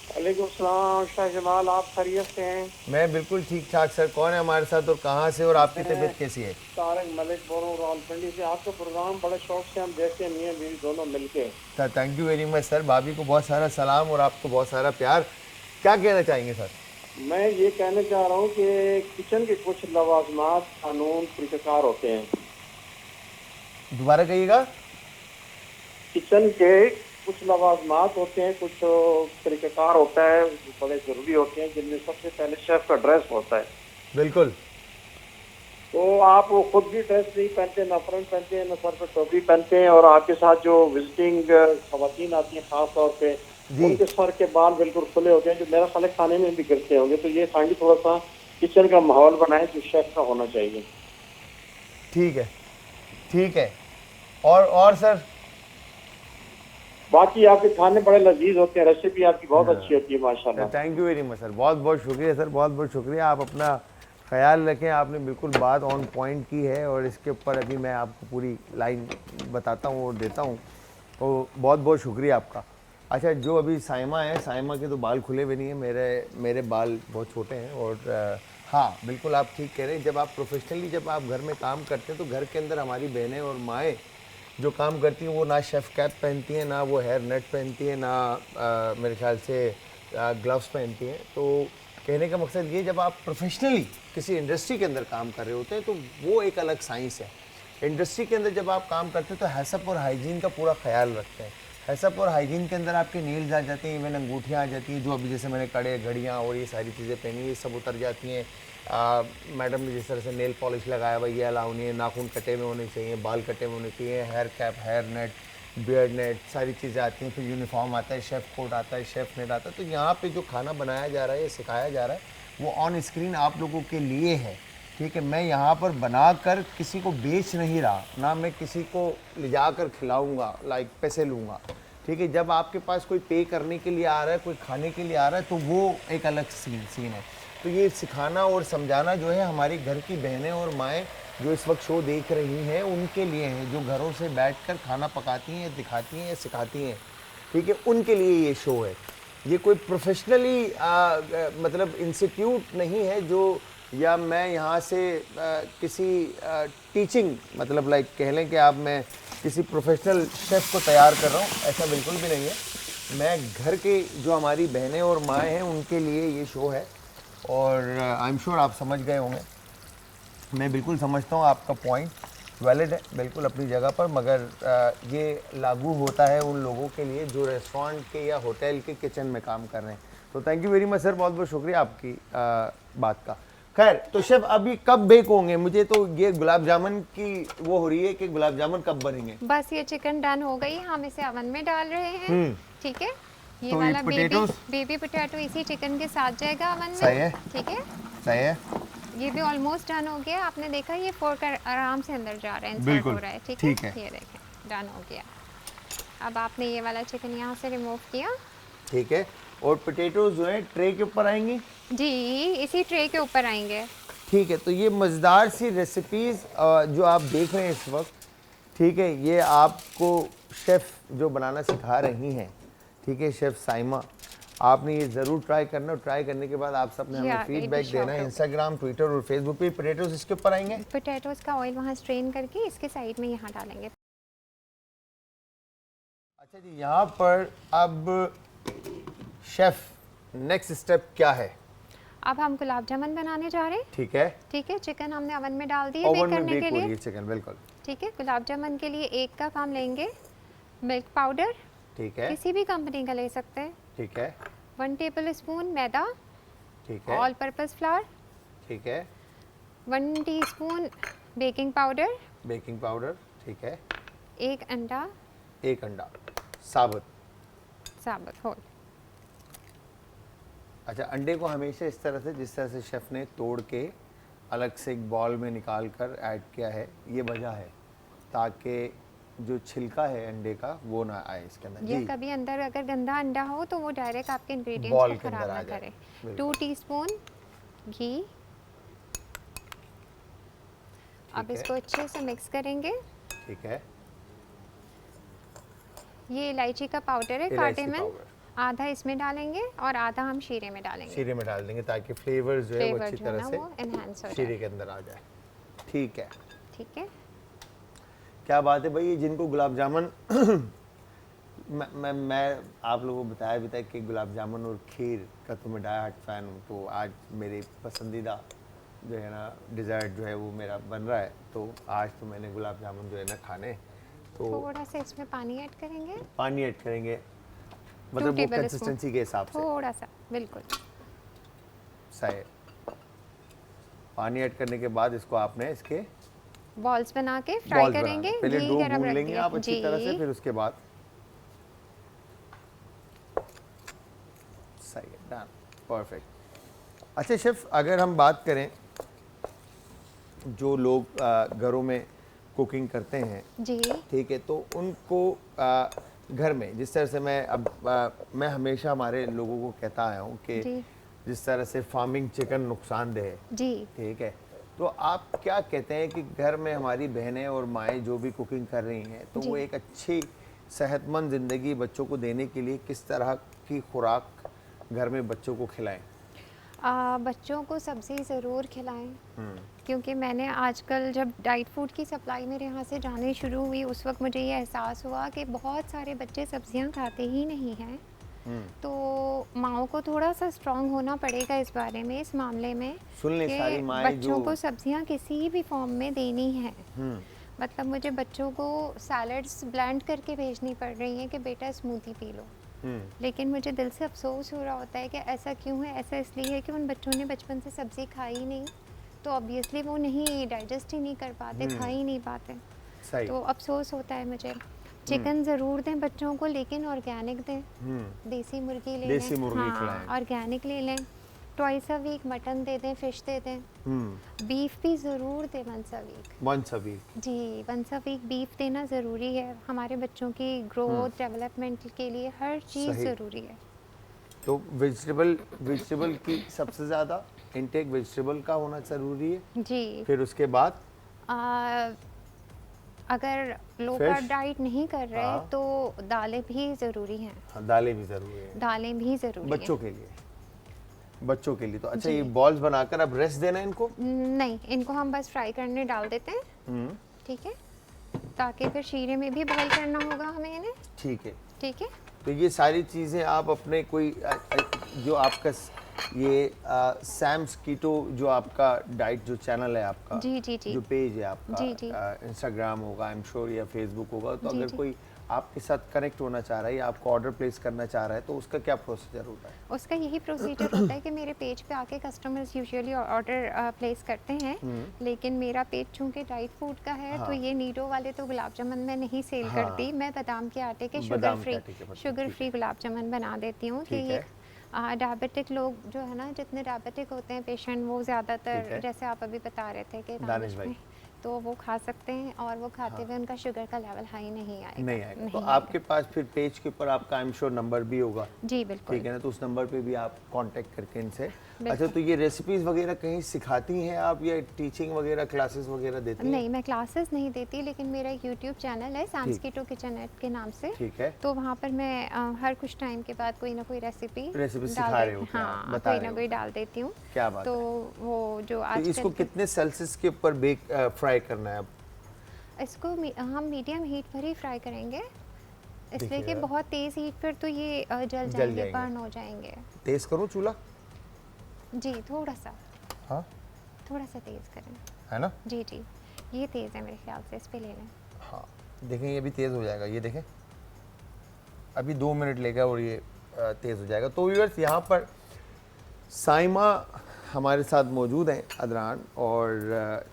वालेकुम सलाम शाह जमाल, आप खैरियत से हैं? मैं बिल्कुल ठीक ठाक सर। कौन है हमारे साथ और कहाँ से, और आपकी तबीयत कैसी है? तारक मलिक बोल रहा हूँ रावलपिंडी से। आपका प्रोग्राम बड़े शौक से हम देखते हैं, मियाँ बीवी दोनों मिलके। Thank you very much sir. भाभी को बहुत सारा सलाम और आपको बहुत सारा प्यार। क्या कहना चाहेंगे सर? मैं ये कहना चाह रहा हूँ कि किचन के कुछ लवाजमात कानून तरीक़ाकार होते हैं। दोबारा कहिएगा। किचन के कुछ लवाजमात होते हैं, कुछ तरीक़ाकार होता है, बड़े ज़रूरी होते हैं, जिनमें सबसे पहले शेफ़ का ड्रेस होता है। बिल्कुल। तो आप वो खुद भी ड्रेस नहीं पहनते, ना फ्रंट पहनते हैं, ना सर पे टोपी पहनते हैं, और आपके साथ जो विजिटिंग खवातीन आती हैं खास तौर पे, उनके सर के बाल बिल्कुल खुले होते हैं, जो मेरा ख्याल है खाने में भी गिरते होंगे। तो ये खाली थोड़ा सा किचन का माहौल बनाए जो शेफ का होना चाहिए। ठीक है, ठीक है। और सर? बाकी आपके खाने बड़े लजीज होते हैं, रेसिपी आपकी बहुत अच्छी होती है माशाल्लाह। Thank you very much sir, बहुत बहुत शुक्रिया सर, बहुत बहुत शुक्रिया। आप अपना ख्याल रखें, आपने बिल्कुल बात ऑन पॉइंट की है, और इसके ऊपर अभी मैं आपको पूरी लाइन बताता हूँ और देता हूँ, तो बहुत बहुत शुक्रिया आपका। अच्छा, जो अभी साइमा है, साइमा के तो बाल खुले हुए नहीं हैं, मेरे बाल बहुत छोटे हैं। और हाँ, बिल्कुल आप ठीक कह रहे हैं। जब आप प्रोफेशनली, जब आप घर में काम करते हैं, तो घर के अंदर हमारी बहनें और माएँ जो काम करती हैं, वो ना शेफ़ कैप पहनती हैं, ना वो हेयर नेट पहनती हैं, ना मेरे ख्याल से ग्लव्स पहनती हैं। तो कहने का मकसद ये, जब आप प्रोफेशनली किसी इंडस्ट्री के अंदर काम कर रहे होते हैं, तो वो एक अलग साइंस है। इंडस्ट्री के अंदर जब आप काम करते हैं तो हैसअप और हाइजीन का पूरा ख्याल रखते हैं। हैसअप और हाइजीन के अंदर आपके नेल्स आ जाते हैं, इवन अंगूठियाँ आ जाती हैं, जो अभी जैसे मैंने कड़े, घड़ियाँ और ये सारी चीज़ें पहनी, ये सब उतर जाती हैं। मैडम ने जिस तरह से नेल पॉलिश लगाया हुआ, ये अलाउ नहीं है। नाखून कटे हुए होने चाहिए, बाल कटे हुए होने चाहिए, hair cap, hair net, beard net, सारी चीज़ें आती हैं। फिर यूनिफॉर्म आता है, शेफ़ कोट आता है, शेफ़ नेट आता है। तो यहाँ पे जो खाना बनाया जा रहा है, सिखाया जा रहा है, वो ऑन स्क्रीन आप लोगों के लिए है, ठीक है। मैं यहाँ पर बनाकर किसी को बेच नहीं रहा, ना मैं किसी को ले जाकर खिलाऊँगा, लाइक पैसे लूँगा, ठीक है। जब आपके पास कोई पे करने के लिए आ रहा है, कोई खाने के लिए आ रहा है, तो वो एक अलग सीन है। तो ये सिखाना और समझाना जो है, हमारी घर की बहनें और माएँ जो इस वक्त शो देख रही हैं, उनके लिए है, जो घरों से बैठकर खाना पकाती हैं, दिखाती हैं या सिखाती हैं, ठीक है, उनके लिए ये शो है। ये कोई प्रोफेशनली मतलब इंस्टीट्यूट नहीं है, जो या मैं यहाँ से किसी टीचिंग, मतलब लाइक कह लें कि आप, मैं किसी प्रोफेशनल शेफ़ को तैयार कर रहा हूँ, ऐसा बिल्कुल भी नहीं है। मैं घर के जो हमारी बहनें और माएँ हैं, उनके लिए ये शो है। और आई एम श्योर आप समझ गए होंगे। मैं बिल्कुल समझता हूँ आपका पॉइंट वैलिड है, बिल्कुल अपनी जगह पर, मगर ये लागू होता है उन लोगों के लिए जो रेस्टोरेंट के या होटल के किचन में काम कर रहे हैं। तो thank you very much sir, बहुत बहुत शुक्रिया आपकी बात का। खैर, तो शेफ अभी कब बेक होंगे? मुझे तो ये गुलाब जामुन की वो हो रही है कि गुलाब जामुन कब बनेंगे? बस ये चिकन डन हो गई, हम इसे ओवन में डाल रहे हैं। ठीक है, ये तो ये वाला potatoes? बेबी पोटैटो इसी चिकन के साथ जाएगा ओवन में। सही है। ठीक है, सही है। ये भी ऑलमोस्ट डन हो गया। आपने देखा ये फोर्क आराम से अंदर जा रहा है, इंसर्ट बिल्कुल, हो रहा है। ठीक ठीक है, है। ये देखें डन हो गया। अब आपने ये वाला चिकन यहाँ से रिमूव किया। ठीक है, और पोटैटोज जो है ट्रे के ऊपर आएंगी? जी, इसी ट्रे के ऊपर आएंगे। ठीक है, तो ये मज़ेदार सी रेसिपीज़ जो आप देख रहे हैं इस वक्त, ठीक है, ये आपको शेफ़ जो बनाना सिखा रही हैं, ठीक है, शेफ़ साइमा, आपने ये ज़रूर ट्राई करना। और ट्राई करने के बाद आप सबने हमें Yeah, फीडबैक it देना है। is इंस्टाग्राम, ट्विटर और फेसबुक पे पोटैटोज इसके ऊपर आएंगे। पोटैटोज का ऑयल वहाँ स्ट्रेन करके इसके साइड में यहाँ डालेंगे। अच्छा जी, यहाँ पर अब शेफ़ नेक्स्ट स्टेप क्या है? अब हम गुलाब जामुन बनाने जा रहे हैं। ठीक है, ठीक है, चिकन हमने ओवन में डाल दिया ओवन बेक में करने बेक के हो रही लिए। है चिकन, बिल्कुल। ठीक है, गुलाब जामुन के लिए 1 कप हम लेंगे मिल्क पाउडर, ठीक है, किसी भी कंपनी का ले सकते हैं। ठीक है, 1 टेबलस्पून मैदा, ठीक है, ऑल पर्पस फ्लावर, ठीक है, 1 teaspoon baking powder, baking powder, ठीक है, 1 अंडा 1 अंडा साबुत। साबुत होल। अच्छा, अंडे को हमेशा इस तरह से, जिस तरह से शेफ़ ने तोड़ के अलग से एक बॉल में निकाल कर ऐड किया है, ये वजह है ताकि जो छिलका है अंडे का वो ना आए इसके अंदर। या जी, कभी अंदर अगर गंदा अंडा हो तो वो डायरेक्ट आपके इंग्रेडिएंट्स बॉल को के खराब अंदर ना आ जाए। करे। बिल्कुल। 2 टीस्पून घी। अब है। इसको अच्छे से मिक्स करेंगे। ठीक है, ये इलायची का पाउडर है, इलायची कार्डेमन, पाउडर आधा इसमें डालेंगे और आधा हम शीरे में डालेंगे। शीरे में डाल देंगे ताकि फ्लेवर जो है वो फ्लेवर अच्छी जो है तरह ना से वो एनहांस हो शीरे जाए। के अंदर आ जाए। ठीक है, ठीक है, क्या बात है भाई। ये जिनको गुलाब जामुन मैं आप लोगों को बताया भी था कि गुलाब जामुन और खीर का तो मैं डाई हार्ट फ़ैन हूँ। तो आज मेरी पसंदीदा जो है ना डिज़र्ट जो है वो मेरा बन रहा है। तो आज तो मैंने गुलाब जामुन जो है ना खाने, तो थोड़ा सा इसमें पानी ऐड करेंगे, पानी ऐड करेंगे, मतलब वो tablespoon। कंसिस्टेंसी के हिसाब से। थोड़ा सा, बिल्कुल। सही, पानी ऐड करने के बाद इसको आपने इसके बॉल्स बना के फ्राई बॉल्स करेंगे। बनाने। पहले घी डो गरम गूंद रख लेंगे दिया। आप अच्छी तरह से, जी। फिर उसके बाद सही है, डन, परफेक्ट। अच्छा शेफ, अगर हम बात करें जो लोग घरों में कुकिंग करते हैं, जी, ठीक है, तो उनको घर में जिस तरह से मैं हमेशा हमारे लोगों को कहता आया हूँ कि जी। जिस तरह से फार्मिंग चिकन नुकसानदेह है, जी, ठीक है, तो आप क्या कहते हैं कि घर में हमारी बहनें और माएँ जो भी कुकिंग कर रही हैं, तो जी। वो एक अच्छी सेहतमंद ज़िंदगी बच्चों को देने के लिए किस तरह की खुराक घर में बच्चों को खिलाएं? बच्चों को सब्ज़ी ज़रूर खिलाएं, क्योंकि मैंने आजकल जब डाइट फूड की सप्लाई मेरे यहाँ से जानी शुरू हुई, उस वक्त मुझे ये एहसास हुआ कि बहुत सारे बच्चे सब्जियां खाते ही नहीं हैं। तो माओं को थोड़ा सा स्ट्रांग होना पड़ेगा इस बारे में, इस मामले में, सुन लें कि सारी माएँ बच्चों जो को सब्जियां किसी भी फॉर्म में देनी है। मतलब मुझे बच्चों को सैलड्स ब्लेंड करके भेजनी पड़ रही है कि बेटा स्मूदी पी लो। लेकिन मुझे दिल से अफसोस हो रहा होता है कि ऐसा क्यों है। ऐसा इसलिए है कि उन बच्चों ने बचपन से सब्ज़ी खाई नहीं, तो ऑब्वियसली वो नहीं डाइजेस्ट ही नहीं कर पाते, खा ही नहीं पाते। सही, तो अफसोस होता है मुझे। चिकन ज़रूर दें बच्चों को, लेकिन ऑर्गेनिक दें। देसी मुर्गी ले लें, देसी मुर्गी खिलाएं। ऑर्गेनिक ले लें। ट्वाइस अ वीक मटन दे दें, फ़िश दे दें। बीफ भी ज़रूर दें once a week. Once a week, जी, वंस अ वीक बीफ देना ज़रूरी है हमारे बच्चों की ग्रोथ डेवलपमेंट के लिए, हर चीज़ सही। ज़रूरी है। तो वेजिटेबल की सबसे ज़्यादा इंटेक वेजिटेबल का होना ज़रूरी है। जी, फिर उसके बाद अगर लो Fish? कार्ब डाइट नहीं कर रहे हाँ। तो दालें भी ज़रूरी हैं। हाँ, दालें भी ज़रूरी है दालें भी ज़रूरी बच्चों के लिए। बच्चों के लिए तो अच्छा, जी। ये बॉल्स बनाकर अब रेस्ट देना है इनको। नहीं, इनको हम बस फ्राई करने डाल देते हैं। ठीक है, ताकि फिर शीरे में भी बॉईल करना होगा हमें इन्हें। ठीक है, ठीक है, तो ये सारी चीज़ें आप अपने कोई जो आपका ये सैम्स कीटो जो आपका डाइट जो चैनल है आपका, जी जी जी जो पेज है आपका, जी, जी। इंस्टाग्राम होगा आई एम श्योर या फेसबुक होगा, तो जी, अगर जी। कोई आपके साथ कनेक्ट होना चाह रहा है या आपको ऑर्डर प्लेस करना चाह रहा है, तो उसका क्या प्रोसीजर होता है? उसका यही प्रोसीजर होता है कि मेरे पेज पे आके कस्टमर्स यूजुअली ऑर्डर प्लेस करते हैं, लेकिन मेरा पेज चूंकि डाइट फूड का है तो ये नीडो वाले तो गुलाब जामुन मैं नहीं सेल करती। मैं बादाम के आटे के बादाम के आटे के मतलब, शुगर फ्री गुलाब जामुन बना देती हूँ कि ठीक ये है। डायबिटिक लोग जो है ना, जितने डायबिटिक होते हैं पेशेंट, वो ठीक ज़्यादातर है। जैसे आप अभी बता रहे थे कि दानिश भाई। में, तो वो खा सकते हैं और वो खाते हुए उनका शुगर का लेवल हाई नहीं आएगा। नहीं आएगा। तो नहीं आपके पास फिर पेज के ऊपर आपका आई एम श्योर नंबर भी होगा, जी बिल्कुल। ठीक है ना, तो उस नंबर पे भी आप कांटेक्ट करके इनसे। बिल्कुल। अच्छा, तो ये रेसिपीज वगैरह कहीं सिखाती हैं आप या टीचिंग वगैरह क्लासेस वगैरह देती हैं? नहीं, मैं क्लासेस नहीं देती, लेकिन मेरा एक यूट्यूब चैनल है सांस्कीटो किचननेट के नाम से। ठीक है। तो वहाँ पर मैं हर कुछ टाइम के बाद कोई ना कोई रेसिपी सिखा रहे हो क्या? हाँ, बता कोई रहे ना हो। कोई डाल देती हूँ। क्या बात तो है। वो जो तो आज इसको कितने सेल्सियस के ऊपर बेक फ्राई करना है अब? इसको हम मीडियम हीट पर ही फ्राई करेंगे, इसलिए कि देखिएगा। बहुत तेज़ हीट पर तो ये जल जाएंगे, बर्न हो जाएंगे। तेज करूँ चूल्हा? जी थोड़ा सा, हाँ, थोड़ा सा तेज़ करें। है ना? जी जी, ये तेज़ है मेरे ख्याल से, इस पे ले लें। हाँ, देखें ये भी तेज़ हो जाएगा, ये देखें अभी 2 मिनट लेगा और ये तेज़ हो जाएगा। तो व्यूअर्स, यहाँ पर साइमा हमारे साथ मौजूद हैं, अदरान, और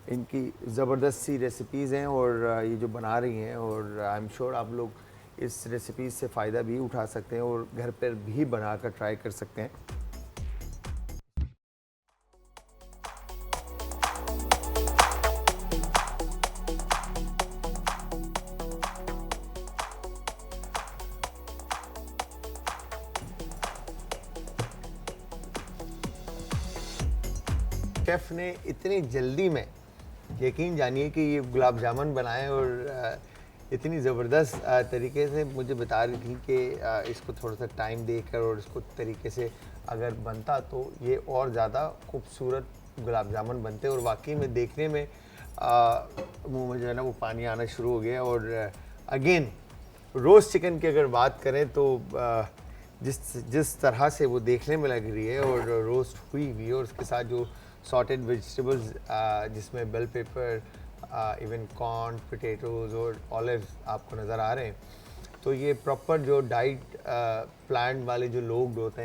इनकी ज़बरदस्त सी रेसिपीज़ हैं और ये जो बना रही हैं, और आई एम श्योर आप लोग इस रेसिपीज़ से फ़ायदा भी उठा सकते हैं और घर पर भी बना कर ट्राई कर सकते हैं। शेफ़ ने इतनी जल्दी में, यकीन जानिए कि ये गुलाब जामुन बनाए और इतनी ज़बरदस्त तरीके से मुझे बता रही थी कि इसको थोड़ा सा टाइम देकर और इसको तरीके से अगर बनता तो ये और ज़्यादा खूबसूरत गुलाब जामुन बनते, और वाकई में देखने में मुँह में जो है ना वो पानी आना शुरू हो गया। और अगेन रोस्ट चिकन की अगर बात करें तो जिस तरह से वो देखने में लग रही है और रोस्ट हुई हुई है, और उसके साथ जो सॉटेड वेजिटेबल्स जिसमें bell pepper, even corn, potatoes और ऑलिव्स आपको नज़र आ रहे हैं, तो ये प्रॉपर जो डाइट प्लान वाले जो लोग होते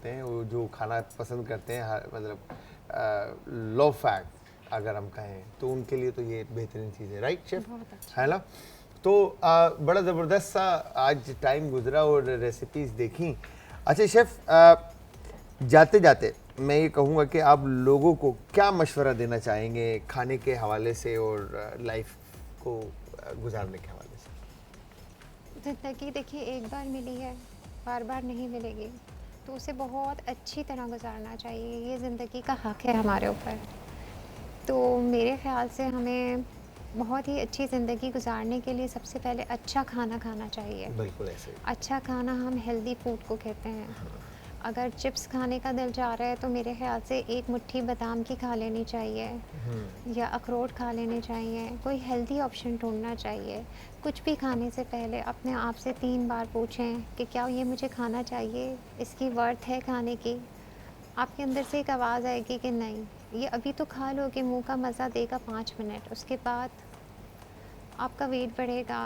हैं वो जो खाना पसंद करते हैं, मतलब लो फैट अगर हम कहें, तो उनके लिए तो ये बेहतरीन चीज़ है, राइट शेफ, है ना? तो बड़ा ज़बरदस्त सा आज टाइम गुजरा और रेसिपीज़ देखी। अच्छा शेफ, जाते जाते मैं ये कहूँगा कि आप लोगों को क्या मशवरा देना चाहेंगे खाने के हवाले से और लाइफ को गुजारने के हवाले से? ज़िंदगी देखिए एक बार मिली है, बार बार नहीं मिलेगी, तो उसे बहुत अच्छी तरह गुजारना चाहिए। ये ज़िंदगी का हक है हमारे ऊपर। तो मेरे ख़्याल से हमें बहुत ही अच्छी ज़िंदगी गुजारने के लिए सबसे पहले अच्छा खाना खाना चाहिए। बिल्कुल ऐसे। अच्छा खाना हम हेल्दी फूड को कहते हैं। अगर चिप्स खाने का दिल चाह रहा है तो मेरे ख्याल से एक मुट्ठी बादाम की खा लेनी चाहिए, या अखरोट खा लेने चाहिए। कोई हेल्दी ऑप्शन ढूंढना चाहिए। कुछ भी खाने से पहले अपने आप से 3 बार पूछें कि क्या ये मुझे खाना चाहिए, इसकी वर्थ है खाने की। आपके अंदर से एक आवाज़ आएगी कि नहीं, ये अभी तो खा लो कि मुंह का मज़ा देगा 5 मिनट, उसके बाद आपका वेट बढ़ेगा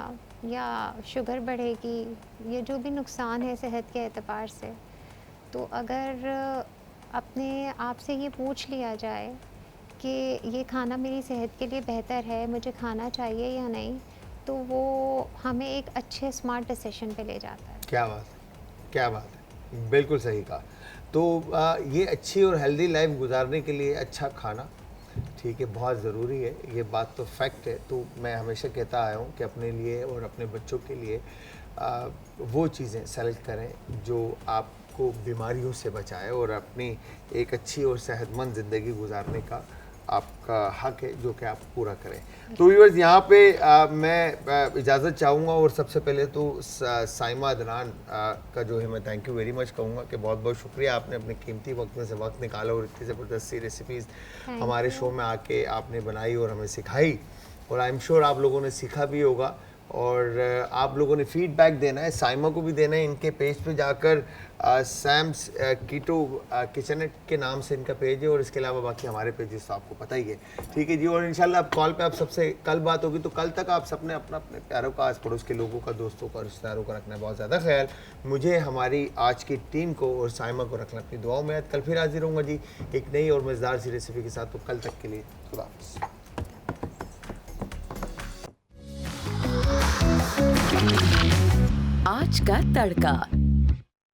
या शुगर बढ़ेगी, ये जो भी नुकसान है सेहत के एतबार से। तो अगर अपने आप से ये पूछ लिया जाए कि ये खाना मेरी सेहत के लिए बेहतर है, मुझे खाना चाहिए या नहीं, तो वो हमें एक अच्छे स्मार्ट डिसीजन पे ले जाता है। क्या बात है, क्या बात है, बिल्कुल सही कहा। तो ये अच्छी और हेल्दी लाइफ गुजारने के लिए अच्छा खाना, ठीक है, बहुत ज़रूरी है, ये बात तो फैक्ट है। तो मैं हमेशा कहता आया हूँ कि अपने लिए और अपने बच्चों के लिए वो चीज़ें सेलेक्ट करें जो आपको बीमारियों से बचाए और अपनी एक अच्छी और सेहतमंद ज़िंदगी गुजारने का आपका हक है जो कि आप पूरा करें। तो व्यूअर्स, यहाँ पे मैं इजाज़त चाहूँगा और सबसे पहले तो साइमा अदनान का जो है मैं थैंक यू वेरी मच कहूँगा कि बहुत बहुत शुक्रिया, आपने अपने कीमती वक्त में से वक्त निकाला और इतनी ज़बरदस्त सी रेसिपीज़ हमारे शो में आके आपने बनाई और हमें सिखाई, और आई एम श्योर आप लोगों ने सीखा भी होगा और आप लोगों ने फीडबैक देना है, साइमा को भी देना है। इनके पेज पे जाकर सैम्स कीटो किचन के नाम से इनका पेज है, और इसके अलावा बाकी हमारे पेजेस तो आपको पता ही है। ठीक है जी, और इंशाल्लाह आप कॉल पे आप सबसे कल बात होगी, तो कल तक आप सबने अपना अपने प्यारों का, आस पड़ोस के लोगों का, दोस्तों का, रिश्तेदारों का रखना है बहुत ज़्यादा ख्याल। मुझे, हमारी आज की टीम को और साइमा को रखना अपनी दुआओं में। कल फिर हाजिर होऊंगा जी एक नई और मज़ेदार सी रेसिपी के साथ। तो कल तक के लिए खुदा हाफ़िज़। आज का तड़का।